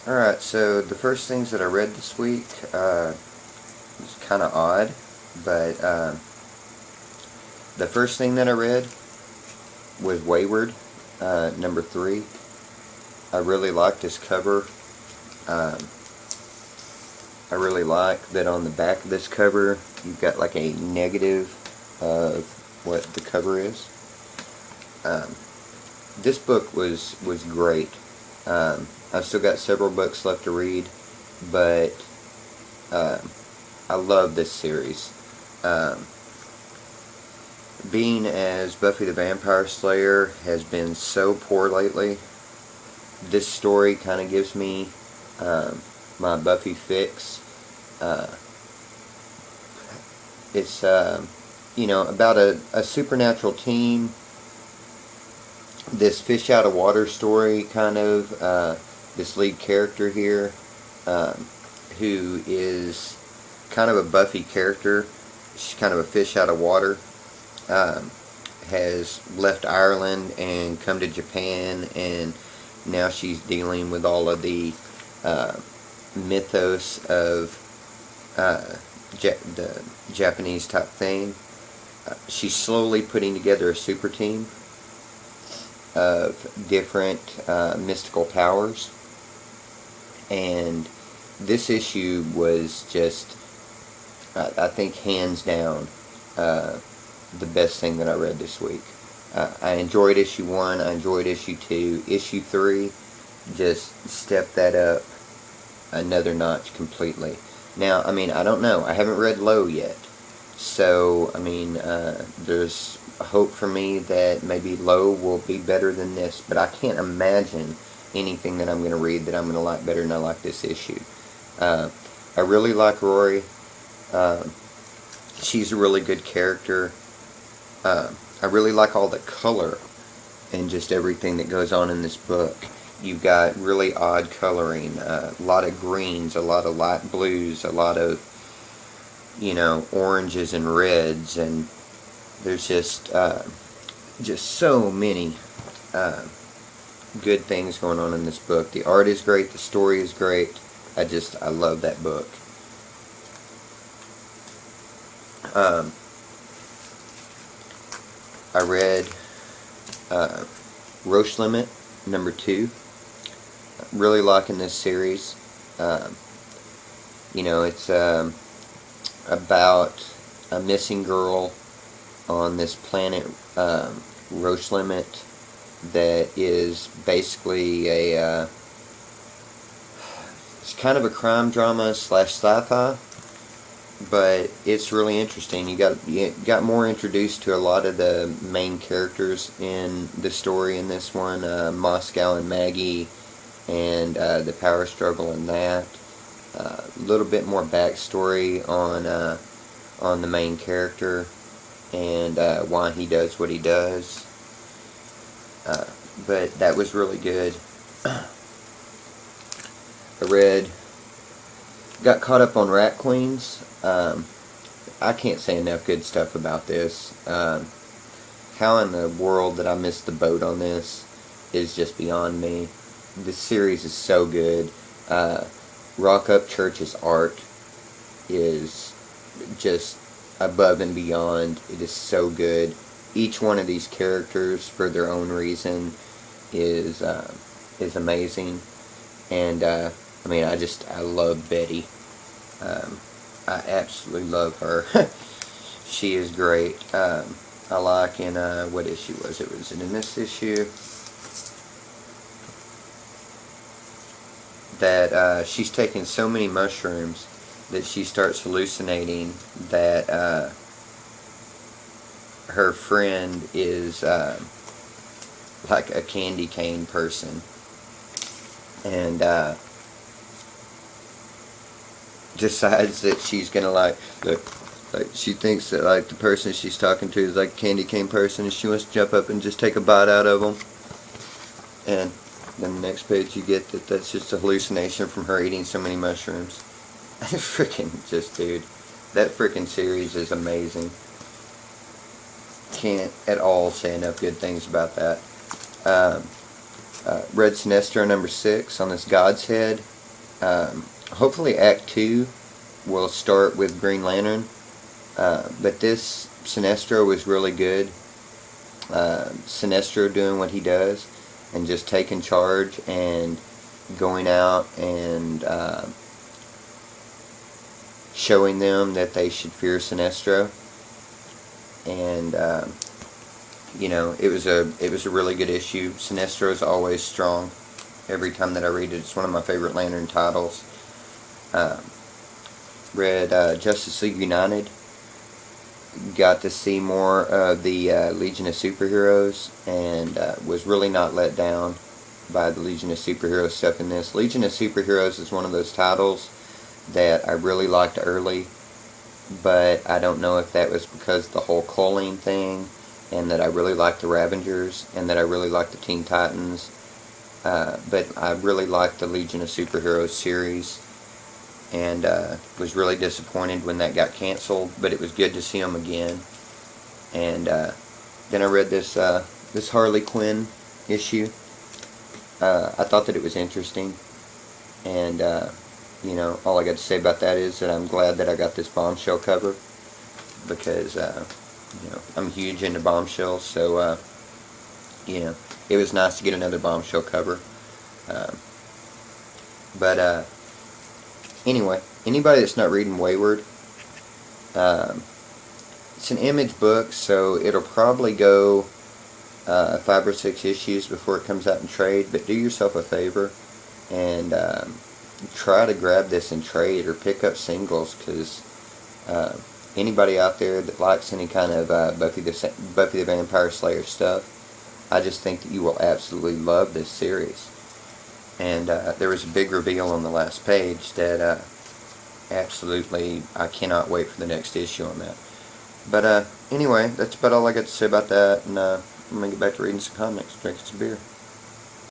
Alright, so the first things that I read this week was kind of odd, but the first thing that I read was Wayward, number 3. I really liked this cover. I really like that on the back of this cover you've got like a negative of what the cover is. This book was great. I've still got several books left to read, but I love this series. Being as Buffy the Vampire Slayer has been so poor lately, this story kind of gives me my Buffy fix. It's about a supernatural team. This fish out of water story, kind of. This lead character here, who is kind of a Buffy character. She's kind of a fish out of water. Has left Ireland and come to Japan, and now she's dealing with all of the mythos of the Japanese type thing. She's slowly putting together a super team of different mystical powers, and this issue was just, I think, hands down the best thing that I read this week. I enjoyed issue 1, I enjoyed issue 2, issue 3 just stepped that up another notch completely. Now, I mean, I don't know, I haven't read Low yet, so, I mean, there's hope for me that maybe Low will be better than this, but I can't imagine anything that I'm going to read that I'm going to like better than I like this issue. I really like Rory. She's a really good character. I really like all the color and just everything that goes on in this book. You've got really odd coloring, a lot of greens, a lot of light blues, a lot of, oranges and reds, and there's just so many good things going on in this book. The art is great, the story is great. I love that book. I read Roche Limit number 2. Really liking this series. It's about a missing girl on this planet, Roche Limit, that is basically it's kind of a crime drama / sci-fi, but it's really interesting. You got more introduced to a lot of the main characters in the story in this one, Moscow and Maggie, and the power struggle in that. A little bit more backstory on the main character and why he does what he does. But that was really good. Got caught up on Rat Queens. I can't say enough good stuff about this. How in the world that I missed the boat on this is just beyond me. This series is so good. Rock Up Church's art is just above and beyond. It is so good. Each one of these characters, for their own reason, is amazing. And I love Betty. I absolutely love her. She is great. I like in what issue was it? Was it in this issue? That she's taken so many mushrooms that she starts hallucinating that her friend is like a candy cane person, and decides that she's gonna like she thinks that like the person she's talking to is like a candy cane person, and she wants to jump up and just take a bite out of them. And then the next page you get that that's just a hallucination from her eating so many mushrooms. Dude, that freaking series is amazing. Can't at all say enough good things about that. Red Sinestro number 6 on this God's Head. Hopefully Act 2 will start with Green Lantern, but this Sinestro was really good. Sinestro doing what he does and just taking charge and going out and showing them that they should fear Sinestro. And you know, it was a really good issue. Sinestro is always strong. Every time that I read it, it's one of my favorite Lantern titles. Read Justice League United. Got to see more of the Legion of Superheroes, and was really not let down by the Legion of Superheroes stuff in this. Legion of Superheroes is one of those titles that I really liked early, but I don't know if that was because of the whole Colleen thing, and that I really liked the Ravengers, and that I really liked the Teen Titans, but I really liked the Legion of Superheroes series, and was really disappointed when that got canceled, but it was good to see them again. And then I read this this Harley Quinn issue. I thought that it was interesting, and you know, all I got to say about that is that I'm glad that I got this bombshell cover, because you know, I'm huge into bombshells, so you know, it was nice to get another bombshell cover. But anyway, anybody that's not reading Wayward, it's an Image book, so it'll probably go 5 or 6 issues before it comes out in trade, but do yourself a favor and try to grab this in trade or pick up singles, because anybody out there that likes any kind of Buffy the Vampire Slayer stuff, I just think that you will absolutely love this series. And there was a big reveal on the last page that absolutely, I cannot wait for the next issue on that. But anyway, that's about all I got to say about that, and I'm going to get back to reading some comics, drinking some beer.